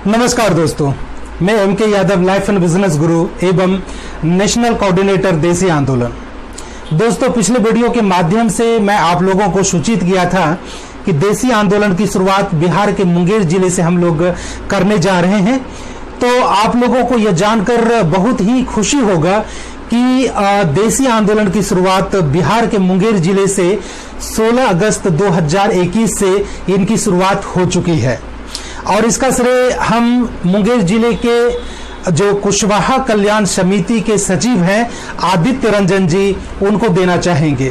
नमस्कार दोस्तों, मैं MK. Yadav, life and business गुरु एवं नेशनल कोऑर्डिनेटर देसी आंदोलन। दोस्तों, पिछले वीडियो के माध्यम से मैं आप लोगों को सूचित किया था कि देसी आंदोलन की शुरुआत बिहार के मुंगेर जिले से हम लोग करने जा रहे हैं। तो आप लोगों को यह जानकर बहुत ही खुशी होगा कि देसी आंदोलन की शुरुआत बिहार के मुंगेर जिले से 16 अगस्त 2021 से इनकी शुरुआत हो चुकी है। और इसका श्रेय हम मुंगेर जिले के जो कुशवाहा कल्याण समिति के सचिव हैं आदित्य रंजन जी, उनको देना चाहेंगे,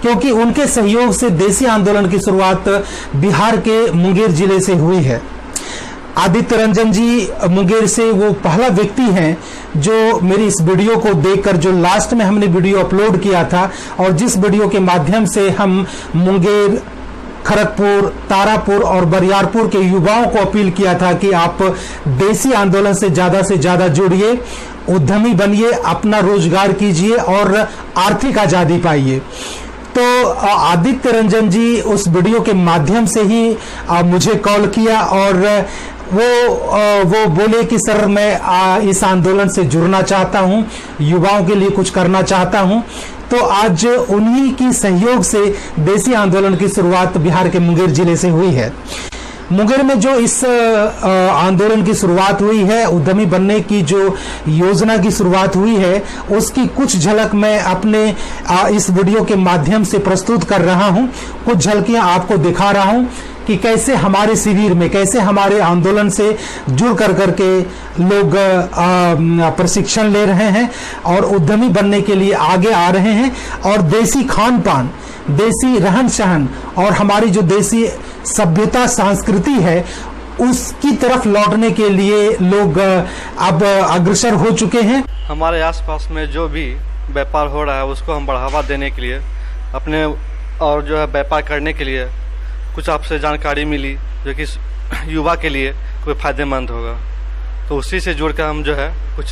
क्योंकि उनके सहयोग से देसी आंदोलन की शुरुआत बिहार के मुंगेर जिले से हुई है। आदित्य रंजन जी मुंगेर से वो पहला व्यक्ति हैं जो मेरी इस वीडियो को देखकर, जो लास्ट में हमने वीडियो अपलोड किया था और जिस वीडियो के माध्यम से हम मुंगेर, खड़गपुर, तारापुर और बरियारपुर के युवाओं को अपील किया था कि आप देसी आंदोलन से ज्यादा जुड़िए, उद्यमी बनिए, अपना रोजगार कीजिए और आर्थिक आजादी पाइए। तो आदित्य रंजन जी उस वीडियो के माध्यम से ही मुझे कॉल किया और वो बोले कि सर मैं इस आंदोलन से जुड़ना चाहता हूं, युवाओं के लिए कुछ करना चाहता हूं। तो आज उन्हीं की सहयोग से देसी आंदोलन की शुरुआत बिहार के मुंगेर जिले से हुई है। मुंगेर में जो इस आंदोलन की शुरुआत हुई है, उद्यमी बनने की जो योजना की शुरुआत हुई है, उसकी कुछ झलक मैं अपने इस वीडियो के माध्यम से प्रस्तुत कर रहा हूं। कुछ झलकियां आपको दिखा रहा हूं कि कैसे हमारे शिविर में, कैसे हमारे आंदोलन से जुड़ करके लोग प्रशिक्षण ले रहे हैं और उद्यमी बनने के लिए आगे आ रहे हैं और देसी खान पान, देसी रहन सहन और हमारी जो देसी सभ्यता संस्कृति है उसकी तरफ लौटने के लिए लोग अब अग्रसर हो चुके हैं। हमारे आसपास में जो भी व्यापार हो रहा है उसको हम बढ़ावा देने के लिए अपने और जो है व्यापार करने के लिए कुछ आपसे जानकारी मिली जो कि युवा के लिए कोई फायदेमंद होगा, तो उसी से जुड़कर हम जो है कुछ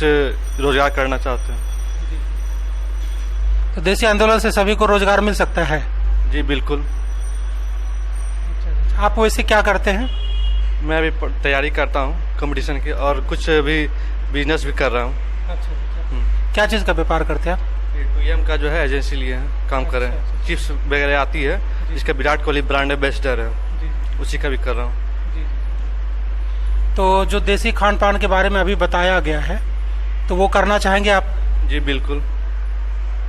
रोजगार करना चाहते हैं। तो देसी आंदोलन से सभी को रोजगार मिल सकता है? जी बिल्कुल। आप वैसे क्या करते हैं? मैं अभी तैयारी करता हूँ कंपटीशन की और कुछ भी बिजनेस भी कर रहा हूँ। अच्छा। क्या चीज़ का व्यापार करते हैं आप? PM का जो है एजेंसी लिए हैं, काम कर रहे हैं। चिप्स वगैरह आती है जिसका विराट कोहली ब्रांड एम्बेसडर है, उसी का भी कर रहा हूँ। तो जो देसी खान पान के बारे में अभी बताया गया है, तो वो करना चाहेंगे आप? जी बिल्कुल।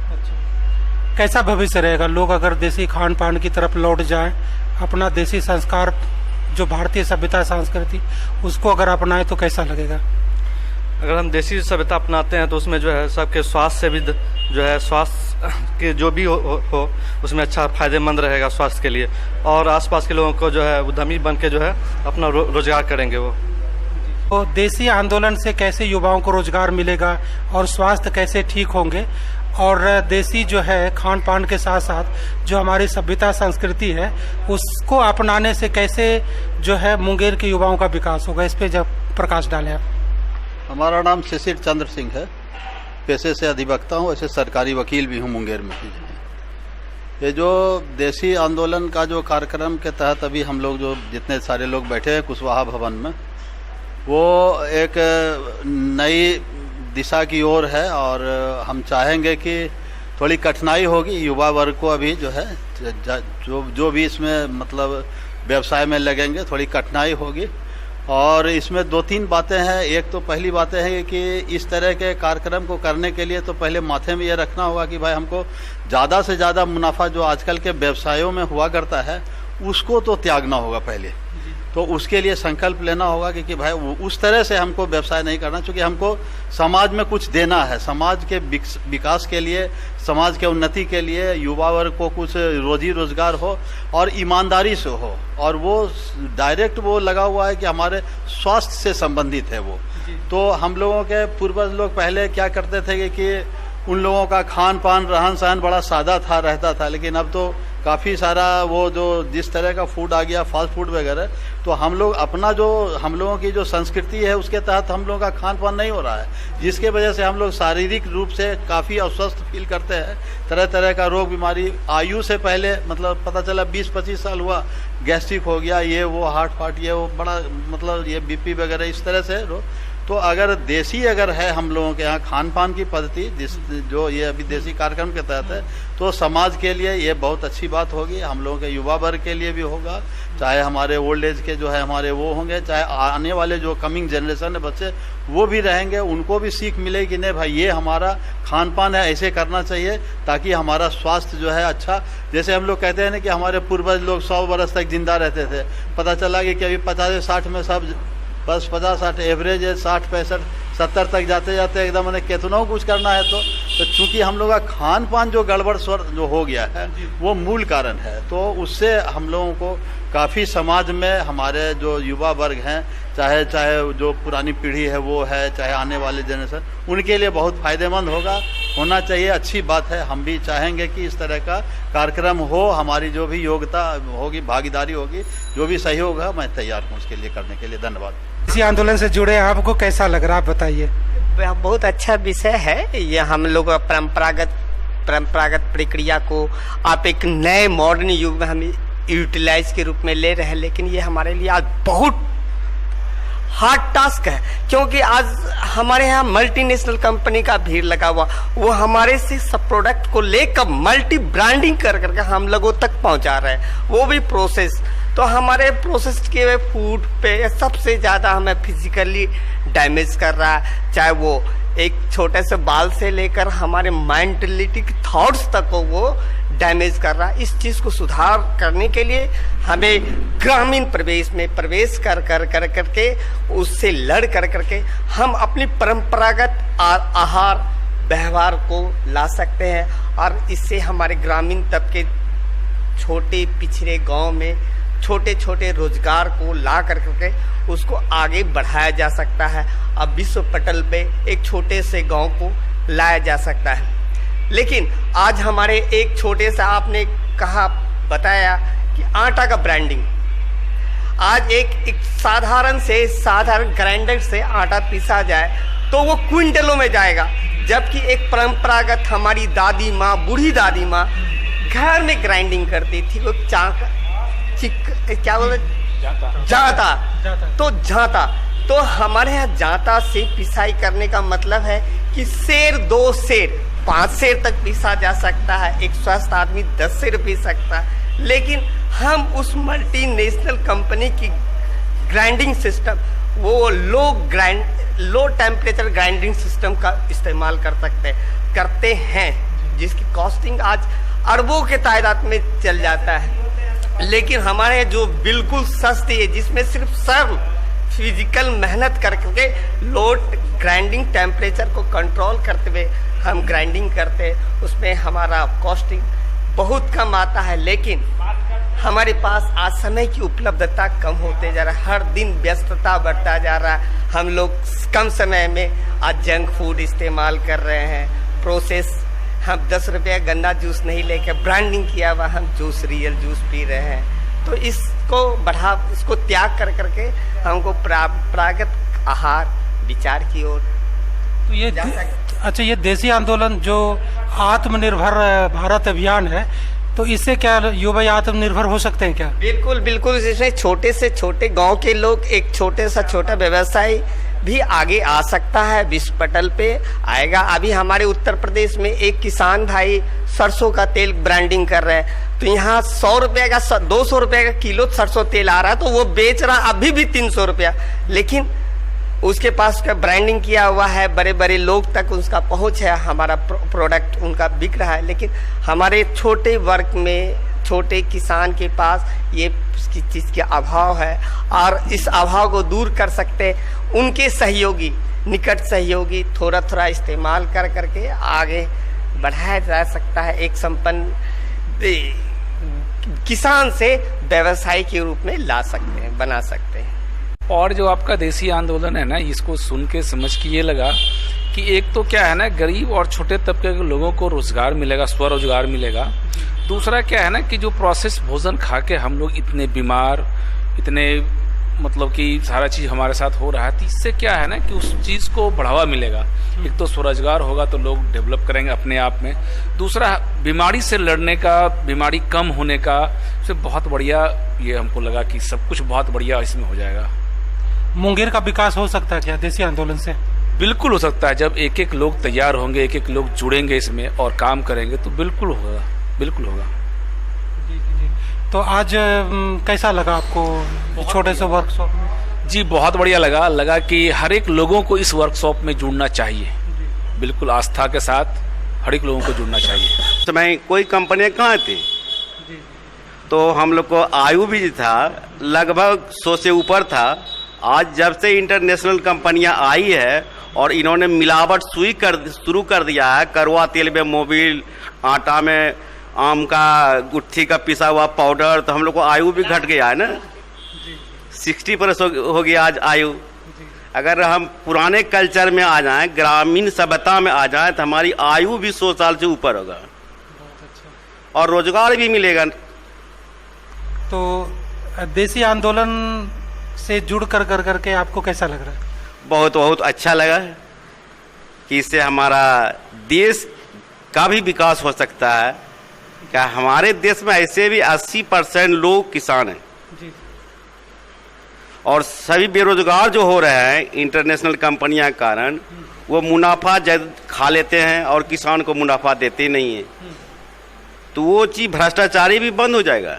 अच्छा। कैसा भविष्य रहेगा लोग अगर देसी खान पान की तरफ लौट जाएं, अपना देसी संस्कार, जो भारतीय सभ्यता संस्कृति, उसको अगर अपनाएं तो कैसा लगेगा? अगर हम देसी सभ्यता अपनाते हैं तो उसमें जो है सबके स्वास्थ्य से भी जो है स्वास्थ्य के जो भी हो उसमें अच्छा फायदेमंद रहेगा स्वास्थ्य के लिए, और आसपास के लोगों को जो है उद्यमी बन के जो है अपना रोजगार करेंगे वो। तो देसी आंदोलन से कैसे युवाओं को रोजगार मिलेगा और स्वास्थ्य कैसे ठीक होंगे, और देसी जो है खान पान के साथ साथ जो हमारी सभ्यता संस्कृति है उसको अपनाने से कैसे जो है मुंगेर के युवाओं का विकास होगा, इस पे जब प्रकाश डालें आप। हमारा नाम शिशिर चंद्र सिंह है, पेशे से अधिवक्ता हूँ, ऐसे सरकारी वकील भी हूँ मुंगेर में। ये जो देसी आंदोलन का जो कार्यक्रम के तहत अभी हम लोग जो जितने सारे लोग बैठे हैं कुशवाहा भवन में, वो एक नई दिशा की ओर है और हम चाहेंगे कि थोड़ी कठिनाई होगी युवा वर्ग को, अभी जो है जो भी इसमें मतलब व्यवसाय में लगेंगे थोड़ी कठिनाई होगी। और इसमें 2-3 बातें हैं। एक तो पहली बातें हैं कि इस तरह के कार्यक्रम को करने के लिए तो पहले माथे में ये रखना होगा कि भाई हमको ज़्यादा से ज़्यादा मुनाफा जो आजकल के व्यवसायों में हुआ करता है उसको तो त्यागना होगा पहले। तो उसके लिए संकल्प लेना होगा कि भाई उस तरह से हमको व्यवसाय नहीं करना, क्योंकि हमको समाज में कुछ देना है, समाज के विकास के लिए, समाज के उन्नति के लिए युवा वर्ग को कुछ रोजी रोजगार हो और ईमानदारी से हो, और वो डायरेक्ट वो लगा हुआ है कि हमारे स्वास्थ्य से संबंधित है वो। तो हम लोगों के पूर्वज लोग पहले क्या करते थे कि उन लोगों का खान पान रहन सहन बड़ा सादा था रहता था, लेकिन अब तो काफ़ी सारा वो जो जिस तरह का फूड आ गया, फास्ट फूड वगैरह, तो हम लोग अपना जो हम लोगों की जो संस्कृति है उसके तहत हम लोगों का खान पान नहीं हो रहा है, जिसके वजह से हम लोग शारीरिक रूप से काफ़ी अस्वस्थ फील करते हैं। तरह तरह का रोग बीमारी आयु से पहले, मतलब पता चला 20-25 साल हुआ, गैस्ट्रिक हो गया, ये वो हार्ट फाट, ये वो बड़ा मतलब ये बीपी वगैरह इस तरह से तो अगर देसी अगर है हम लोगों के यहाँ खान पान की पद्धति जो ये अभी देसी कार्यक्रम के तहत है, तो समाज के लिए ये बहुत अच्छी बात होगी। हम लोगों के युवा वर्ग के लिए भी होगा, चाहे हमारे ओल्ड एज के जो है हमारे वो होंगे, चाहे आने वाले जो कमिंग जनरेशन है बच्चे वो भी रहेंगे, उनको भी सीख मिलेगी कि नहीं भाई ये हमारा खान पान है, ऐसे करना चाहिए ताकि हमारा स्वास्थ्य जो है अच्छा। जैसे हम लोग कहते हैं ना कि हमारे पूर्वज लोग 100 वर्ष तक जिंदा रहते थे, पता चला कि अभी 50-60 में सब बस 50-60 एवरेज है, 60-65-70 तक जाते जाते एकदम मैंने कितना कुछ करना है। तो चूंकि हम लोग का खान पान जो गड़बड़ स्वर जो हो गया है वो मूल कारण है, तो उससे हम लोगों को काफ़ी समाज में हमारे जो युवा वर्ग हैं, चाहे जो पुरानी पीढ़ी है वो है, चाहे आने वाले जनरेशन, उनके लिए बहुत फायदेमंद होना चाहिए। अच्छी बात है, हम भी चाहेंगे कि इस तरह का कार्यक्रम हो, हमारी जो भी योग्यता होगी, भागीदारी होगी, जो भी सहयोग है, मैं तैयार हूँ उसके लिए करने के लिए। धन्यवाद। इसी आंदोलन से जुड़े आपको कैसा लग रहा है, आप बताइए। बहुत अच्छा विषय है ये। हम लोग परंपरागत प्रक्रिया को आप एक नए मॉडर्न युग में हम यूटिलाइज के रूप में ले रहे हैं, लेकिन ये हमारे लिए आज बहुत हार्ड टास्क है, क्योंकि आज हमारे यहाँ मल्टीनेशनल कंपनी का भीड़ लगा हुआ, वो हमारे से सब प्रोडक्ट को लेकर मल्टी ब्रांडिंग कर करके हम लोगों तक पहुँचा रहे हैं, वो भी प्रोसेस। तो हमारे प्रोसेस किए हुए फूड पे सबसे ज़्यादा हमें फिजिकली डैमेज कर रहा है, चाहे वो एक छोटे से बाल से लेकर हमारे मेंटलिटी के थॉट्स तक को वो डैमेज कर रहा है। इस चीज़ को सुधार करने के लिए हमें ग्रामीण परिवेश में प्रवेश कर करके उससे लड़ करके हम अपनी परंपरागत आहार व्यवहार को ला सकते हैं, और इससे हमारे ग्रामीण तबके छोटे पिछड़े गांव में छोटे छोटे रोजगार को ला करके उसको आगे बढ़ाया जा सकता है। अब विश्व पटल पे एक छोटे से गांव को लाया जा सकता है। लेकिन आज हमारे एक छोटे सा आपने बताया कि आटा का ब्रांडिंग, आज एक साधारण ग्राइंडर से आटा पीसा जाए तो वो क्विंटलों में जाएगा, जबकि एक परंपरागत हमारी दादी माँ, बूढ़ी दादी माँ घर में ग्राइंडिंग करती थी, वो क्या बोलते जाता। तो हमारे यहाँ जाता से पिसाई करने का मतलब है कि सेर 2 सेर 5 सेर तक पीसा जा सकता है, एक स्वस्थ आदमी 10 सेर पी सकता है। लेकिन हम उस मल्टीनेशनल कंपनी की ग्राइंडिंग सिस्टम, वो लो टेम्परेचर ग्राइंडिंग सिस्टम का इस्तेमाल करते हैं, जिसकी कॉस्टिंग आज अरबों के तादाद में चल जाता है। लेकिन हमारे जो बिल्कुल सस्ती है, जिसमें सिर्फ सर्व फिजिकल मेहनत करके लो ग्राइंडिंग टेम्परेचर को कंट्रोल करते हुए हम ग्राइंडिंग करते हैं, उसमें हमारा कॉस्टिंग बहुत कम आता है। लेकिन हमारे पास आज समय की उपलब्धता कम होते जा रहा है, हर दिन व्यस्तता बढ़ता जा रहा है। हम लोग कम समय में आज जंक फूड इस्तेमाल कर रहे हैं, प्रोसेस। हम 10 रुपया गन्ना जूस नहीं लेके ब्रांडिंग किया हुआ हम रियल जूस पी रहे हैं। तो इसको त्याग करके हमको परंपरागत आहार विचार की ओर तो ये अच्छा, ये देसी आंदोलन जो आत्मनिर्भर भारत अभियान है, तो इससे क्या युवा आत्मनिर्भर हो सकते हैं क्या? बिल्कुल। इसमें छोटे से छोटे गांव के लोग, एक छोटा व्यवसाय भी आगे आ सकता है, विश्व पटल पे आएगा। अभी हमारे उत्तर प्रदेश में एक किसान भाई सरसों का तेल ब्रांडिंग कर रहे हैं, तो यहाँ 100 रुपये का 200 रुपये का किलो सरसों तेल आ रहा है, तो वो बेच रहा अभी भी 300 रुपया। लेकिन उसके पास का ब्रांडिंग किया हुआ है, बड़े बड़े लोग तक उसका पहुँच है, हमारा प्रोडक्ट उनका बिक रहा है। लेकिन हमारे छोटे वर्ग में, छोटे किसान के पास ये चीज़ के अभाव है, और इस अभाव को दूर कर सकते उनके सहयोगी, निकट सहयोगी थोड़ा इस्तेमाल करके आगे बढ़ाया जा सकता है। एक संपन्न किसान से व्यवसाय के रूप में ला सकते हैं, बना सकते हैं। और जो आपका देसी आंदोलन है ना, इसको सुन के समझ के ये लगा कि एक तो क्या है ना, गरीब और छोटे तबके के लोगों को रोजगार मिलेगा, स्वरोजगार मिलेगा। दूसरा क्या है ना कि जो प्रोसेस भोजन खा के हम लोग इतने बीमार, इतने मतलब कि सारा चीज हमारे साथ हो रहा है, तो इससे क्या है ना कि उस चीज को बढ़ावा मिलेगा। एक तो स्वरोजगार होगा तो लोग डेवलप करेंगे अपने आप में, दूसरा बीमारी से लड़ने का, बीमारी कम होने का से बहुत बढ़िया ये हमको लगा कि सब कुछ बहुत बढ़िया इसमें हो जाएगा। मुंगेर का विकास हो सकता है क्या देसी आंदोलन से? बिल्कुल हो सकता है। जब एक एक लोग तैयार होंगे, एक एक लोग जुड़ेंगे इसमें और काम करेंगे तो बिल्कुल होगा, बिल्कुल होगा। तो आज कैसा लगा आपको छोटे से वर्कशॉप में? जी बहुत बढ़िया लगा कि हर एक लोगों को इस वर्कशॉप में जुड़ना चाहिए। बिल्कुल आस्था के साथ हर एक लोगों को जुड़ना चाहिए। समय कोई कंपनियां कहाँ थी, तो हम लोग को आयु भी था लगभग 100 से ऊपर था। आज जब से इंटरनेशनल कंपनियां आई है और इन्होंने मिलावट शुरू कर दिया है, कड़वा तेल में मोबिल, आटा में आम का गुत्थी का पिसा हुआ पाउडर, तो हम लोग को आयु भी घट गया है ना, 60% हो गया आज आयु। अगर हम पुराने कल्चर में आ जाएं, ग्रामीण सभ्यता में आ जाएं, तो हमारी आयु भी 100 साल से ऊपर होगा और रोजगार भी मिलेगा। तो देसी आंदोलन से जुड़ कर के आपको कैसा लग रहा है? बहुत अच्छा लगा कि इससे हमारा देश का भी विकास हो सकता है। क्या हमारे देश में ऐसे भी 80% लोग किसान हैं जी। और सभी बेरोजगार जो हो रहे हैं इंटरनेशनल कंपनियां के कारण, वो मुनाफा खा लेते हैं और किसान को मुनाफा देते नहीं है। तो वो चीज़ भ्रष्टाचारी भी बंद हो जाएगा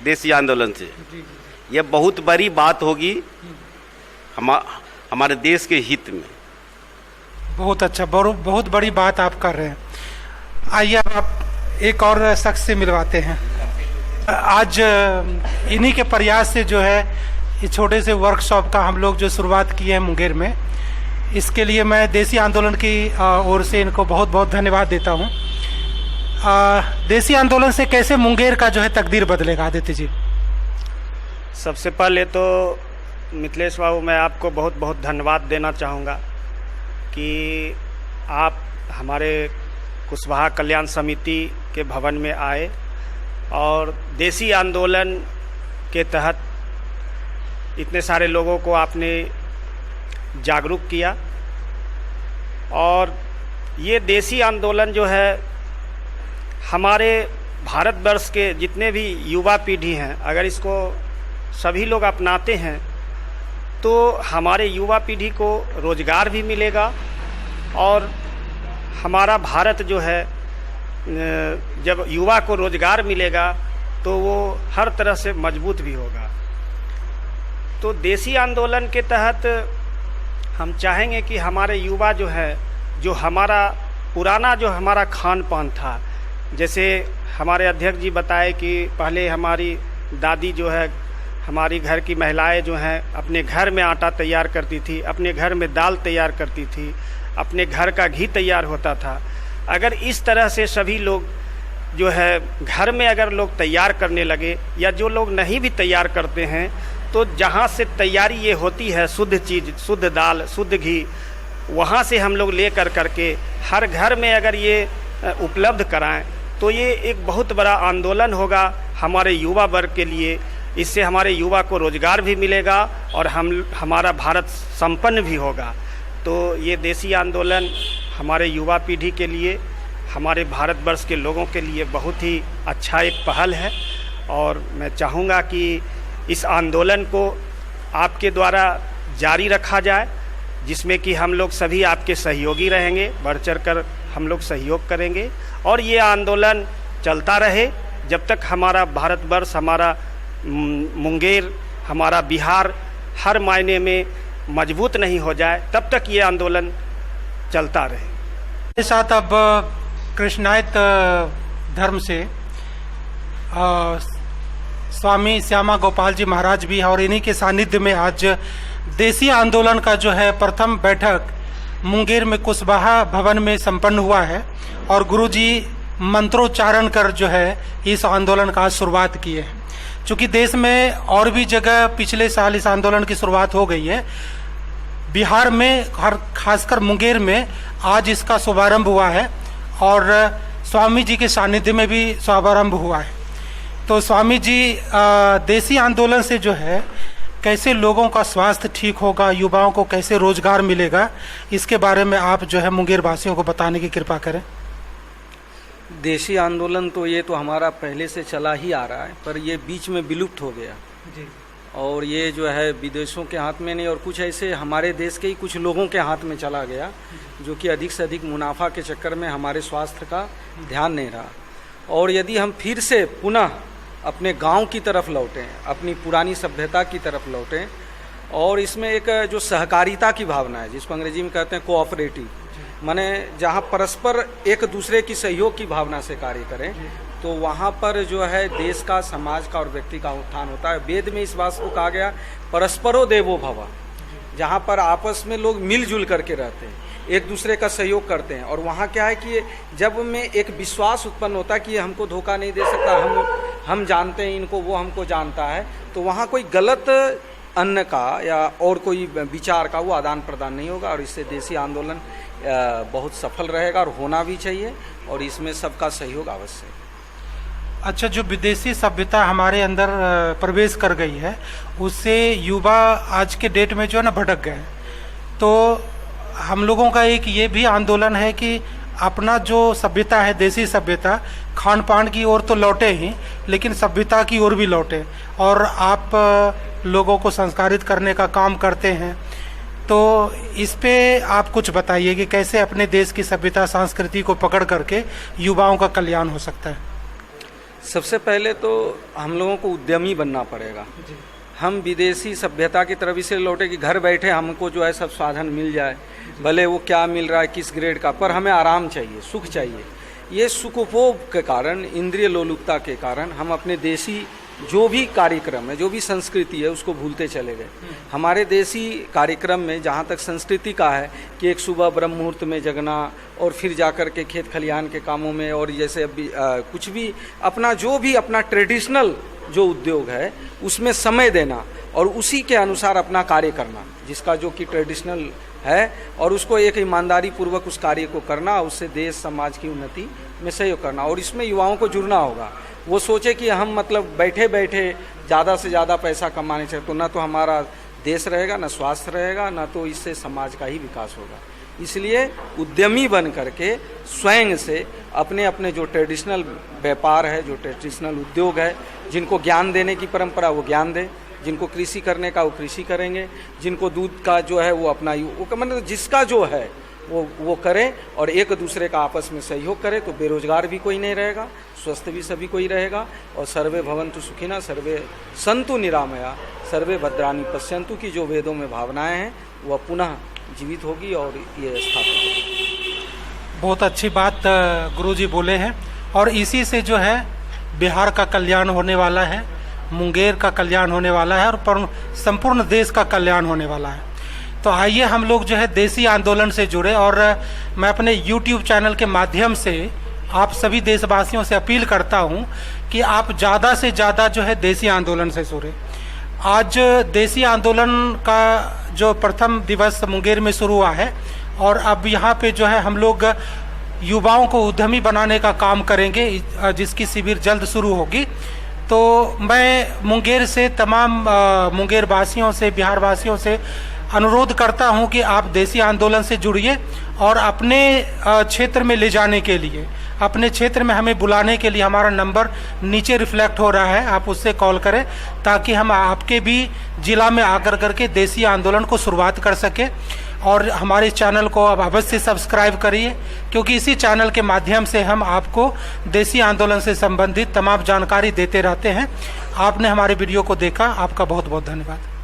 देसी आंदोलन से। यह बहुत बड़ी बात होगी हमारे देश के हित में। बहुत अच्छा, बहुत बड़ी बात आप कर रहे हैं। आइए आप एक और शख्स से मिलवाते हैं। आज इन्हीं के प्रयास से जो है इस छोटे से वर्कशॉप का हम लोग जो शुरुआत की है मुंगेर में, इसके लिए मैं देसी आंदोलन की ओर से इनको बहुत बहुत धन्यवाद देता हूँ। देसी आंदोलन से कैसे मुंगेर का जो है तकदीर बदलेगा आदित्य जी? सबसे पहले तो मिथिलेश बाबू मैं आपको बहुत बहुत धन्यवाद देना चाहूँगा कि आप हमारे कुशवाहा कल्याण समिति के भवन में आए और देसी आंदोलन के तहत इतने सारे लोगों को आपने जागरूक किया। और ये देसी आंदोलन जो है हमारे भारतवर्ष के जितने भी युवा पीढ़ी हैं, अगर इसको सभी लोग अपनाते हैं तो हमारे युवा पीढ़ी को रोज़गार भी मिलेगा और हमारा भारत जो है, जब युवा को रोज़गार मिलेगा तो वो हर तरह से मजबूत भी होगा। तो देसी आंदोलन के तहत हम चाहेंगे कि हमारे युवा जो है, जो हमारा पुराना जो हमारा खान पान था, जैसे हमारे अध्यक्ष जी बताए कि पहले हमारी दादी जो है, हमारी घर की महिलाएं जो हैं अपने घर में आटा तैयार करती थी, अपने घर में दाल तैयार करती थी, अपने घर का घी तैयार होता था। अगर इस तरह से सभी लोग जो है घर में अगर लोग तैयार करने लगे, या जो लोग नहीं भी तैयार करते हैं, तो जहाँ से तैयारी ये होती है शुद्ध चीज़, शुद्ध दाल, शुद्ध घी, वहाँ से हम लोग ले करके हर घर में अगर ये उपलब्ध कराएं तो ये एक बहुत बड़ा आंदोलन होगा हमारे युवा वर्ग के लिए। इससे हमारे युवा को रोज़गार भी मिलेगा और हमारा भारत संपन्न भी होगा। तो ये देसी आंदोलन हमारे युवा पीढ़ी के लिए, हमारे भारतवर्ष के लोगों के लिए बहुत ही अच्छा एक पहल है। और मैं चाहूँगा कि इस आंदोलन को आपके द्वारा जारी रखा जाए, जिसमें कि हम लोग सभी आपके सहयोगी रहेंगे, बढ़ चढ़ कर हम लोग सहयोग करेंगे और ये आंदोलन चलता रहे जब तक हमारा भारतवर्ष, हमारा मुंगेर, हमारा बिहार हर मायने में मजबूत नहीं हो जाए, तब तक ये आंदोलन चलता रहे। मेरे साथ अब कृष्णायत धर्म से स्वामी श्यामा गोपाल जी महाराज भी हैं और इन्हीं के सानिध्य में आज देसी आंदोलन का जो है प्रथम बैठक मुंगेर में कुशवाहा भवन में संपन्न हुआ है और गुरुजी मंत्रोच्चारण कर जो है इस आंदोलन का शुरुआत की है। चूँकि देश में और भी जगह पिछले साल इस आंदोलन की शुरुआत हो गई है, बिहार में खासकर मुंगेर में आज इसका शुभारंभ हुआ है और स्वामी जी के सानिध्य में भी शुभारंभ हुआ है। तो स्वामी जी, देसी आंदोलन से जो है कैसे लोगों का स्वास्थ्य ठीक होगा, युवाओं को कैसे रोजगार मिलेगा, इसके बारे में आप जो है मुंगेर वासियों को बताने की कृपा करें। देसी आंदोलन तो ये तो हमारा पहले से चला ही आ रहा है, पर ये बीच में विलुप्त हो गया जी। और ये जो है विदेशों के हाथ में नहीं और कुछ ऐसे हमारे देश के ही कुछ लोगों के हाथ में चला गया, जो कि अधिक से अधिक मुनाफा के चक्कर में हमारे स्वास्थ्य का ध्यान नहीं रहा। और यदि हम फिर से पुनः अपने गांव की तरफ लौटें, अपनी पुरानी सभ्यता की तरफ लौटें, और इसमें एक जो सहकारिता की भावना है, जिसको अंग्रेजी में कहते हैं कोऑपरेटिव, माने जहाँ परस्पर एक दूसरे की सहयोग की भावना से कार्य करें, तो वहाँ पर जो है देश का, समाज का और व्यक्ति का उत्थान होता है। वेद में इस बात को कहा गया परस्परो देवो भव, जहाँ पर आपस में लोग मिलजुल करके रहते हैं, एक दूसरे का सहयोग करते हैं। और वहाँ क्या है कि जब में एक विश्वास उत्पन्न होता है कि ये हमको धोखा नहीं दे सकता, हम जानते हैं इनको, वो हमको जानता है, तो वहाँ कोई गलत अन्न का या और कोई विचार का वो आदान प्रदान नहीं होगा। और इससे देसी आंदोलन बहुत सफल रहेगा और होना भी चाहिए, और इसमें सबका सहयोग आवश्यक है। अच्छा, जो विदेशी सभ्यता हमारे अंदर प्रवेश कर गई है, उससे युवा आज के डेट में जो है ना भटक गए। तो हम लोगों का एक ये भी आंदोलन है कि अपना जो सभ्यता है, देसी सभ्यता, खान पान की ओर तो लौटे ही, लेकिन सभ्यता की ओर भी लौटे। और आप लोगों को संस्कारित करने का काम करते हैं, तो इस पे आप कुछ बताइए कि कैसे अपने देश की सभ्यता, संस्कृति को पकड़ करके युवाओं का कल्याण हो सकता है। सबसे पहले तो हम लोगों को उद्यमी बनना पड़ेगा। हम विदेशी सभ्यता की तरफ इसलिए लौटे कि घर बैठे हमको जो है सब साधन मिल जाए, भले वो क्या मिल रहा है, किस ग्रेड का, पर हमें आराम चाहिए, सुख चाहिए। ये सुखोपभोग के कारण, इंद्रिय लोलुपता के कारण हम अपने देशी जो भी कार्यक्रम है, जो भी संस्कृति है, उसको भूलते चले गए। हमारे देसी कार्यक्रम में जहाँ तक संस्कृति का है कि एक सुबह ब्रह्म मुहूर्त में जगना और फिर जाकर के खेत खलिहान के कामों में, और जैसे अभी कुछ भी अपना जो भी अपना ट्रेडिशनल जो उद्योग है उसमें समय देना और उसी के अनुसार अपना कार्य करना, जिसका जो कि ट्रेडिशनल है, और उसको एक ईमानदारी पूर्वक उस कार्य को करना, उससे देश समाज की उन्नति में सहयोग करना। और इसमें युवाओं को जुड़ना होगा। वो सोचे कि हम मतलब बैठे बैठे ज़्यादा से ज़्यादा पैसा कमाने चाहिए, तो ना तो हमारा देश रहेगा, ना स्वास्थ्य रहेगा, ना तो इससे समाज का ही विकास होगा। इसलिए उद्यमी बन करके स्वयं से अपने अपने जो ट्रेडिशनल व्यापार है, जो ट्रेडिशनल उद्योग है, जिनको ज्ञान देने की परंपरा वो ज्ञान दे, जिनको कृषि करने का वो कृषि करेंगे, जिनको दूध का जो है वो अपना मतलब जिसका जो है वो करें, और एक दूसरे का आपस में सहयोग करें, तो बेरोजगार भी कोई नहीं रहेगा, स्वस्थ भी सभी कोई रहेगा। और सर्वे भवन्तु सुखिनः, सर्वे सन्तु निरामया, सर्वे भद्राणि पश्यन्तु की जो वेदों में भावनाएं हैं वह पुनः जीवित होगी और ये स्थापित होगी। बहुत अच्छी बात गुरुजी बोले हैं, और इसी से जो है बिहार का कल्याण होने वाला है, मुंगेर का कल्याण होने वाला है, और संपूर्ण देश का कल्याण होने वाला है। तो आइए हम लोग जो है देसी आंदोलन से जुड़े, और मैं अपने YouTube चैनल के माध्यम से आप सभी देशवासियों से अपील करता हूं कि आप ज़्यादा से ज़्यादा जो है देसी आंदोलन से जुड़े। आज देसी आंदोलन का जो प्रथम दिवस मुंगेर में शुरू हुआ है, और अब यहाँ पे जो है हम लोग युवाओं को उद्यमी बनाने का काम करेंगे, जिसकी शिविर जल्द शुरू होगी। तो मैं मुंगेर से तमाम मुंगेर वासियों से, बिहार वासियों से अनुरोध करता हूं कि आप देसी आंदोलन से जुड़िए, और अपने क्षेत्र में ले जाने के लिए, अपने क्षेत्र में हमें बुलाने के लिए हमारा नंबर नीचे रिफ्लेक्ट हो रहा है, आप उससे कॉल करें, ताकि हम आपके भी जिला में आकर करके देसी आंदोलन को शुरुआत कर सके। और हमारे चैनल को आप अवश्य सब्सक्राइब करिए, क्योंकि इसी चैनल के माध्यम से हम आपको देसी आंदोलन से संबंधित तमाम जानकारी देते रहते हैं। आपने हमारे वीडियो को देखा, आपका बहुत बहुत धन्यवाद।